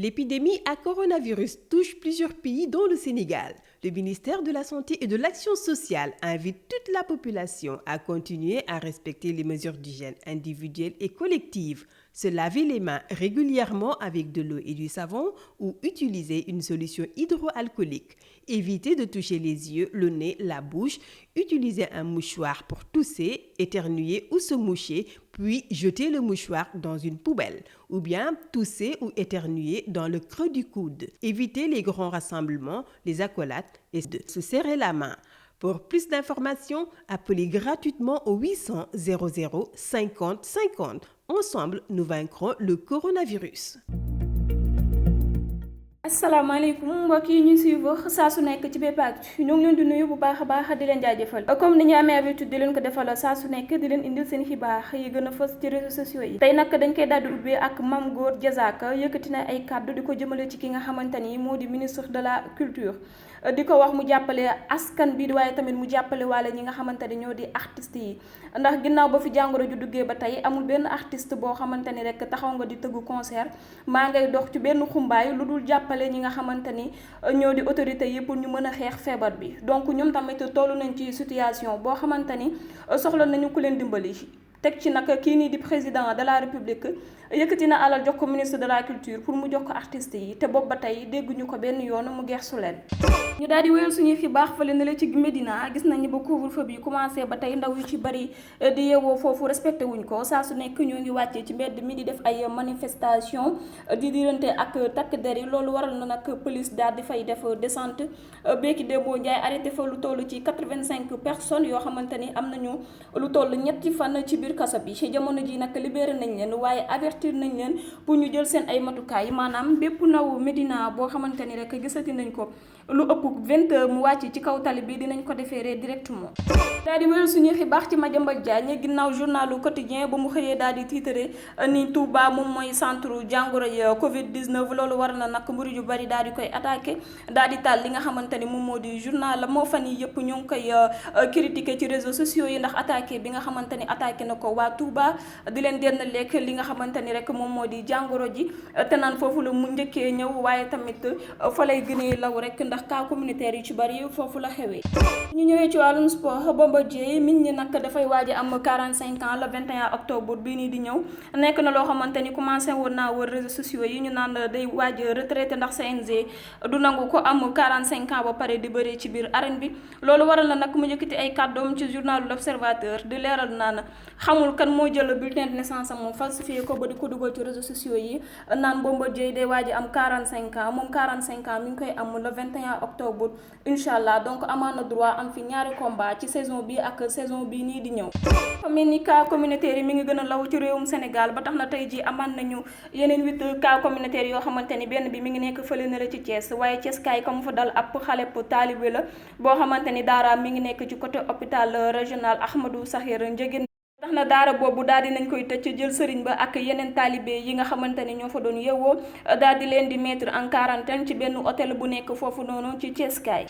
L'épidémie à coronavirus touche plusieurs pays dont le Sénégal. Le ministère de la Santé et de l'Action sociale invite toute la population à continuer à respecter les mesures d'hygiène individuelles et collectives, se laver les mains régulièrement avec de l'eau et du savon ou utiliser une solution hydroalcoolique. Éviter de toucher les yeux, le nez, la bouche, utiliser un mouchoir pour tousser, éternuer ou se moucher, puis jeter le mouchoir dans une poubelle, ou bien tousser ou éternuer dans le creux du coude. Éviter les grands rassemblements, les accolades et de se serrer la main. Pour plus d'informations, appelez gratuitement au 800 00 50 50. Ensemble, nous vaincrons le coronavirus. asalaamaaleykum mbokk yi ñu suivre saa su nekk ci bépp actu ñoo ngi leen di nuyu bu baax a baax di leen jaajëfal comme ni ñu amee habitude di leen ko defal saa su nekk di leen indil seen xibaar yi gën a fës ci réseaux sociaux yi tey nag dañ koy daal di ubbee ak Mame Gor Diazaka yëkkati na ay kàddu di ko jëmale ci ki nga xamante ni moo di ministre de la culture di ko wax mu jàppale askan bi waaye tamit mu jàppale waale ñi nga xamante ni ñoo di artistes yi ndax ginnaaw ba fi jàngoro ju duggee ba tey amul benn artiste boo xamante ni rek taxaw nga di tëggu concert maa ngay dox ci benn xumbaay lu dul jàppale ñi nga xamante ni ñoo di autorités yi pour ñu mën a xeex feebar bi donc ñoom tamit tollu nañ ci situation boo xamante ni soxla nañu ku leen dimbali teg ci nag kii nii di président de la république yëkkati na alal jox ko ministre de la culture pour mu jox ko artistes yi te boobu ba tey dégguñu ko benn yoon mu gersu leen ñu daal di wéyal suñuy xibaar fële na la ci Médina gis nañu ba couvre-feu bi commencé ba tey ndaw yu ci bari di yeewoo foofu respecté wuñ ko saa su nekk ñoo ngi wàccee ci mbedd mi di def ay manifestation di dirante ak takk der yi loolu waral na nag police daal di fay def descente béeki démboo Njaay arrêté fa lu toll ci 85 personnes yoo xamante ni am nañu lu toll ñetti fan ci biir kaso bi ci jamono ji nag libéré nañ leen waaye avertir nañ leen pour ñu jël seen ay matukaay maanaam bépp ndaw Médina boo xamante ni rek gisati nañ ko lu ëpp 20 heures mu wàcc ci kaw tali bi dinañ ko defeeree directement daal di wéyal suñuy xibaar ci Madiambal Diagne ginnaaw journalu quotidien ba mu xëyee daal di tiitre ni Touba moom mooy centre jàngoro yi Covid 19 loolu war na nag mbir yu bari daal di koy attaqué daal di taal li nga xamante ni moom moo di journal la moo fan yi yëpp ñoo ngi koy critiqué ci réseaux sociaux yi ndax attaqué bi nga xamante ni attaqué na ko waa Touba di leen denn lekk li nga xamante ni rek moom moo di jàngoro ji te naan foofu la mu njëkkee ñëw waaye tamit fa lay gënee law rek ndax cas communautaire yu ci bari foofu la xewee. ñu ñëwee ci wàllum sport Bombardier min ñi nag dafay waaj a am 45 ans le 21 octobre bii nii di ñëw nekk na loo xamante ni commencé woon naa wër réseaux sociaux yi ñu naan day waaj retraité ndax CNG du nangu ko am 45 ans ba pare di bëree ci biir arène bi loolu waral na nag mu yëkkati ay kàddoom ci journal L'Observateur di leeral naan xamul kan moo jël bulletin de naissance am moom falsifié ko ba di ko dugal ci réseaux sociaux yi naan Bombardier day waaj a am 45 ans moom 45 ans mi ngi koy am le 21 octobre incha allah donc amaan na droit am fi ñaari combat ci saison bi ak saison bi nii di ñëw. mel ni cas communautaire yi mi ngi gën a law ci réewum Sénégal ba tax na tey ji amaan nañu yeneen 8 cas communautaire yoo xamante ni benn bi mi ngi nekk fële na la ci Thiès waaye Thiès kaay comme fa dal ab xale bu taalibe la boo xamante ni daara mi ngi nekk ci côté hôpital régional Ahmadou Sakhir Ndiéguène tax na daara boobu daal di nañ koy tëj jël sëriñ ba ak yeneen taalibe yi nga xamante ni ñoo fa doon yeewoo daal di leen di mettre en quarantaine ci benn hôtel bu nekk foofu noonu ci Thiès kaay.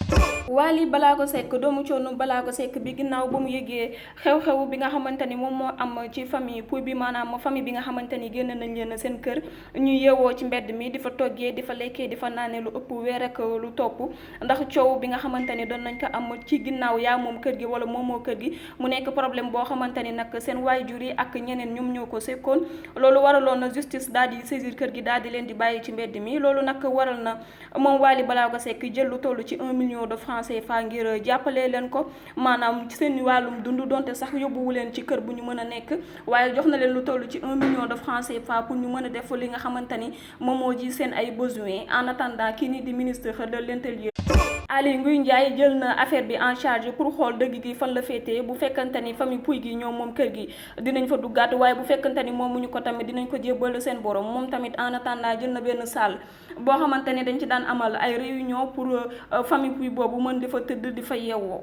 Wally Ballago Seck doomu Thione Ballago Seck bi ginnaaw ba mu yëgee xew-xew bi nga xamante ni moom moo am ci famille Pouye bi maanaam famille bi nga xamante ni génn nañ leen seen kër ñuy yeewoo ci mbedd mi di fa toggee di fa lekkee di fa naanee lu ëpp weer ak lu topp ndax coow bi nga xamante ni doon nañ ko am ci ginnaaw yaa moom kër gi wala moom moo kër gi mu nekk problème boo xamante ni nag seen waajur yi ak ñeneen ñoom ñoo ko sekkoon loolu waraloon na justice daal di saisir kër gi daal di leen di bàyyi ci mbedd mi loolu nag waral na moom Wally Ballago Seck jël lu toll ci 1 million de francs CFA ngir jàppale leen ko maanaam seen wàllum dund donte sax yóbbuwu leen ci kër bu ñu mën a nekk waaye jox na leen lu toll ci 1 million de francs CFA pour ñu mën a def li nga xamante ni moom moo ji seen ay besoins en attendant kii nii di ministre de l'intérieur Aly Ngouille Ndiaye jël na affaire bi en charge pour xool dëgg gi fan la féetee bu fekkante ni famille Pouye gi ñoom moom kër gi dinañ fa duggaat waaye bu fekkante ni moomuñu ko tamit dinañ ko jébbal seen borom moom tamit en attendant jël na benn salle boo xamante ni dañ ci daan amal ay réunion pour famille Pouye boobu mën di fa tëdd di fa yeewoo.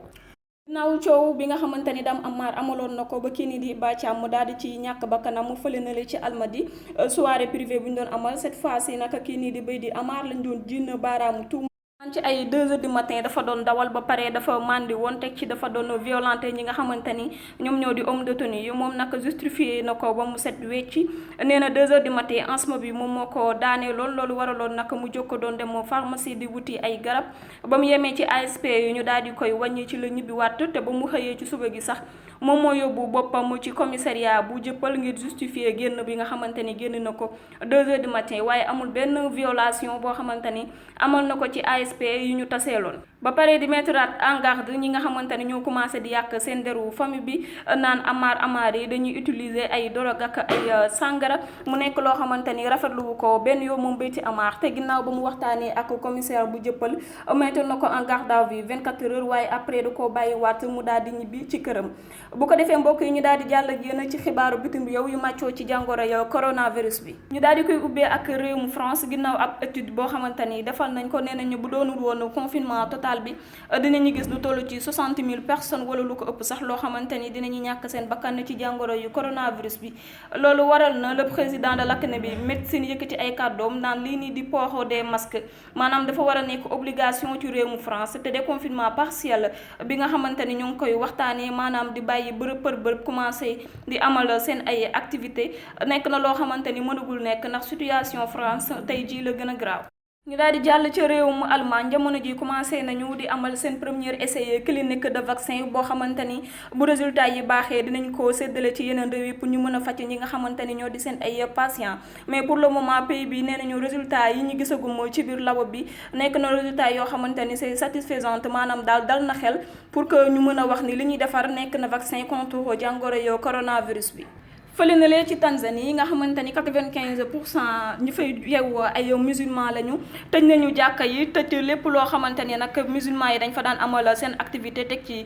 naaw coow bi nga xamante ni Dame Amar amaloon na ko ba kii nii di Bathia mu daal di ci ñàkk bakkanam mu fële na le ci Almadi soirée privée bu ñu doon amal cette fois ci naka kii nii di Bay di Amar lañ doon jiin baaraamu tuuma ci ay 2 heures du matin dafa doon dawal ba pare dafa màndi woon teg ci dafa doon violenté ñi nga xamante ni ñoom ñoo di homme de tenue yi moom nag justifié na ko ba mu set wecci nee na 2 heures du matin asthme bi moom moo ko daanee loolu waraloon nag mu jóg ko doon dem pharmacie di wuti ay garab ba mu yemee ci ASP yi ñu daal di koy wàññi ci la ñibbi waat te ba mu xëyee ci suba gi sax moom moo yóbbu boppam ci commissariat bu Jëppal ngir justifier génn bi nga xamante ni génn na ko 2 heures du matin waaye amul benn violation boo xamante ni amal na ko ci ASP yu ñu taseeloon ba pare di mettre en garde ñi nga xamante ni ñoo commencé di yàq seen deru famille bi naan amaar yi dañuy utiliser ay dorog ak ay sàngara mu nekk loo xamante ni rafetlu ko benn yoon moom Betty Amar te ginnaaw ba mu waxtaanee ak commissaire bu Jëppal mettre na ko en garde à vue 24 heures waaye après da koo bàyyiwaat mu daal di ñibbi ci këram. bu ko defee mbokk yi ñu daal di jàll ak yéen ci xibaaru bitim réew yu màccoo ci jàngoro ya coronavirus bi ñu daal di koy ubbee ak réewum France ginnaaw ab étude boo xamante ni defal nañ ko nee nañu bu doonul woon confinement total bi dinañu gis lu toll ci 60 000 personnes wala lu ko ëpp sax loo xamante ni dinañu ñàkk seen bakkan ci jàngoro yu coronavirus bi. loolu waral na le président de l'ACNEB bi médecine yëkkati ay kàddoom naan lii nii di port des masques maanaam dafa war a nekk obligation ci réewum France te déconfinement partiel bi nga xamante ni ñu ngi koy waxtaanee maanaam di bàyyi bërëb commencé di amal seen ay activité nekk na loo xamante ni mënagul nekk ndax situation France tey jii la gën a graaw. ñu daal di jàll ca réewum Allemagne jamono ji commencé nañu di amal seen premier essai clinique de vaccin boo xamante ni bu résultat yi baaxee dinañ ko séddale ci yeneen réew yi pour ñu mën a faj ñi nga xamante ni ñoo di seen ay patients mais pour le moment pays bi nee nañu résultat yi ñu gisagum ci biir labo bi nekk na résultat yoo xamante ni c'est satisfaisante maanaam daal dal na xel pour que ñu mën a wax ni li ñuy defar nekk na vaccin contre jàngoro yoo coronavirus bi. fële na lee ci Tanzanie yi nga xamante ni 95% ñu fay yeewu ay musulman lañu tëj nañu jàkka yi tëj lépp loo xamante ni nag musulman yi dañ fa daan amal seen activité teg ci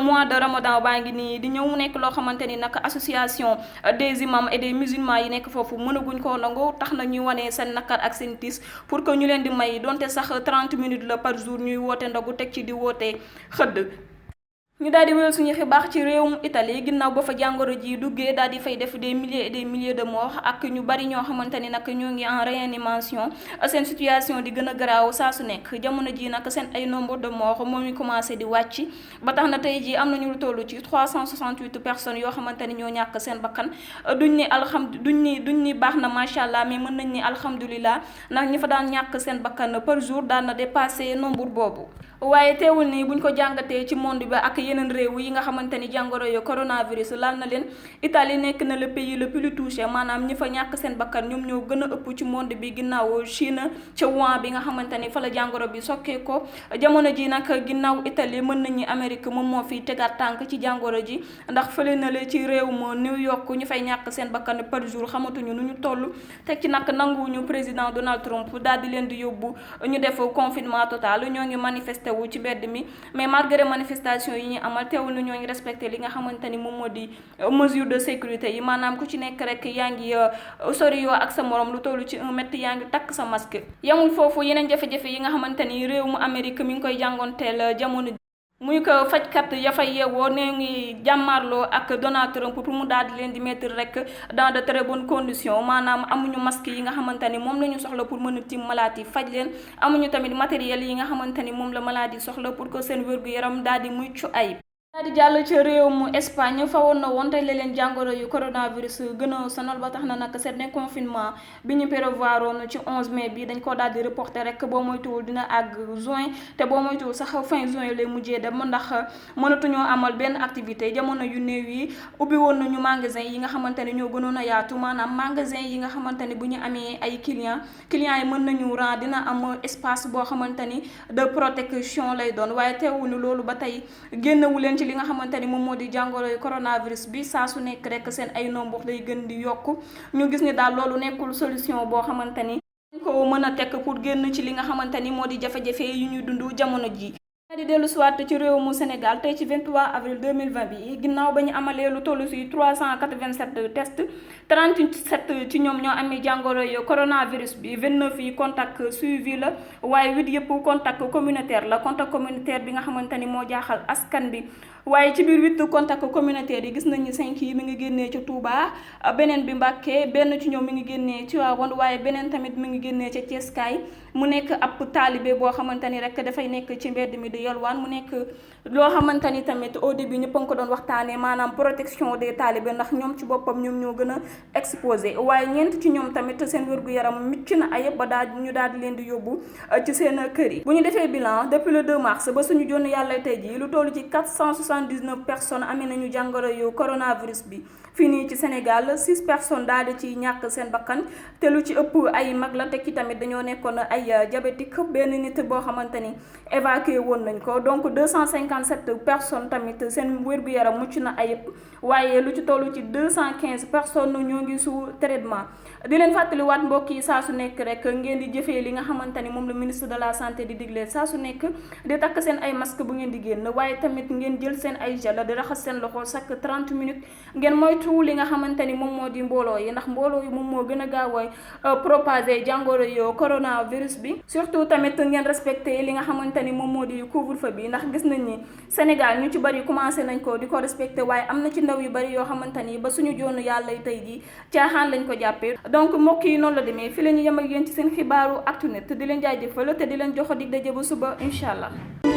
mois de Ramadan baa ngi nii di ñëw mu nekk loo xamante ni nag association des imams et des musulmans yi nekk foofu mënaguñ koo nangu tax na ñuy wane seen nakar ak seen tiis pour que ñu leen di may donte sax 30 minutes la par jour ñuy woote ndogu teg ci di woote xëdd. ñu daal di wéyal suñu xibaar ci réewum Italie ginnaaw ba fa jàngoro ji duggee daal di fay def des milliers et des milliers de morts ak ñu bari ñoo xamante ni nag ñoo ngi en réanimation seen situation di gën a garaaw saa su nekk jamono ji nag seen ay nombre de morts moo ngi commencé di wàcc ba tax na tey ji am nañu lu toll ci 368 personnes yoo xamante ni ñoo ñàkk seen bakkan duñ ni baax na macha allah mais mën nañ ni alhamdulilah ndax ñi fa daan ñàkk seen bakkan par jour daan na dépassé nombre boobu. waaye teewul nii buñ ko jàngatee ci monde bi ak yeneen réew yi nga xamante ni jàngoro yo coronavirus laal na leen Italie nekk na le pays le plus touché maanaam ñi fa ñàkk seen bakkan ñoom ñoo gën a ëpp ci monde bi ginnaaw Chine ca Wuhan bi nga xamante ni fa la jàngoro bi sokkee ko jamono ji nag ginnaaw Italie mën nañu Amérique moom moo fi tegaat tànk ci jàngoro ji ndax fële na le ci réew mu New York ñu fay ñàkk seen bakkan par jour xamatuñu nu ñu toll teg ci nag nanguwuñu président Donald Trump daal di leen di yóbbu ñu def confinement total ñoo ngi manifesté wu ci bedd mi mais malgré manifestation yi ñu amal teewul na ñoo ngi respecté li nga xamante ni moom moo di mesure de sécurité yi maanaam ku ci nekk rek yaa ngi sori yoo ak sa morom lu tollu ci 1 mètre yaa ngi takk sa masque. yamul foofu yeneen jafe-jafe yi nga xamante ni réew mu Amérique mi ngi koy jàngoonteel jamono muy ko fajkat ya fay yeewoo nee ngi jàmmaarloo ak Donald Trump pour mu daal di leen di mettre rek dans de très bonnes conditions maanaam amuñu masque yi nga xamante ni moom la ñu soxla pour mën a tiim maladie faj leen amuñu tamit matériel yi nga xamante ni moom la maladie soxla pour que seen wér-gu-yaram daal di mucc ayib. daal di jàll ci réew mu Espagne fa woon na woon tey la leen jàngoro yu coronavirus gën a sonal ba tax na nag seen confinement bi ñu prévoir woon ci 11 mai bi dañ ko daal di reporter rek boo moytuwul dina àgg juin te boo moytuwul sax fin juin lay mujjee dem ndax mënatuñoo amal benn activité jamono yu néew yi ubbi woon nañu magasin yi nga xamante ne ñoo gënoon a yaatu maanaam magasin yi nga xamante ni bu ñu amee ay clients yi mën nañu ran dina am espace boo xamante ni de protection lay doon waaye teewuñu loolu ba tey génnewu leen li nga xamante ni moom moo di jàngoro yu coronavirus bi saa su nekk rek seen ay nombre day gën di yokku ñu gis ni daal loolu nekkul solution boo xamante ni dañ ko mën a tekk pour génn ci li nga xamante ni moo di jafe-jafe yu ñuy dund jamono ji di dellu siwaat ci réew mu Sénégal tey ci 23 avril 2020 bi ginnaaw ba ñu amalee lu toll si 387 tests 37 ci ñoom ñoo amee jàngoro yu coronavirus bi 29 yi contact suivi la waaye 8 yëpp contact communautaire la contact communautaire bi nga xamante ni moo jaaxal askan bi waaye ci biir 8 contacts communautaires yi gis nañu 5 yi mi ngi génnee ci Touba, beneen bi Mbacké, benn ci ñoom mi ngi génnee ci Tivaouane, waaye beneen tamit mi ngi génnee ca Thiès kaay mu nekk ab taalibe boo xamante ni rek dafay nekk ci mbedd mi di yalwaan. mu nekk loo xamante ni tamit au début ñëpp a ngi ko doon waxtaanee, maanaam protection des talibé ndax ñoom ci boppam ñoom ñoo gën a exposé, waaye ñeent ci ñoom tamit seen wér-gu-yaram mucc na ayib ba ñu daal di leen di yóbbu ci seen kër yi. bu ñu defee bilan depuis le 2 mars ba suñu jonn yàlla tey jii lu toll ci 479 personnes amee nañu jàngoro yu coronavirus bi fii nii ci Sénégal. 6 personnes daal di ci ñàkk seen bakkan te lu ci ëpp ay mag la, te ci tamit dañoo nekkoon ay diabétique. benn nit boo xamante ni évacué woon nañ ko. donc 257 personnes tamit seen wér-gu-yaram mucc na ayib, waaye lu ci toll ci 215 personnes ñoo ngi sous traitement. di leen fàttaliwaat mbokk yi saa su nekk rek ngeen di jëfee li nga xamante ni moom la ministre de la santé di digle saa su nekk, di takk seen ay masque bu ngeen di génn, waaye tamit ngeen jël seen ay gel di raxas seen loxo chaque 30 minutes. ngeen moytu li nga xamante ni moom moo di mbooloo yi, ndax mbooloo yi moom moo gën a gaaw a propager jàngoro yo coronavirus bi. surtout tamit ngeen respecté li nga xamante ni moom moo di couvre-feu bi, ndax gis nañ ni Sénégal ñu ci bari commencé nañ ko di ko respecté, waaye am na ci ndaw yu bari yoo xamante ni ba suñu joonu yàlla tey ji caaxaan lañ ko jàppee. donc mbokk yi noonu la demee, fi la ñu yem ak yéen ci seen xibaaru Actunet di leen jaajëfal te di leen jox dig daje ba suba incha allah.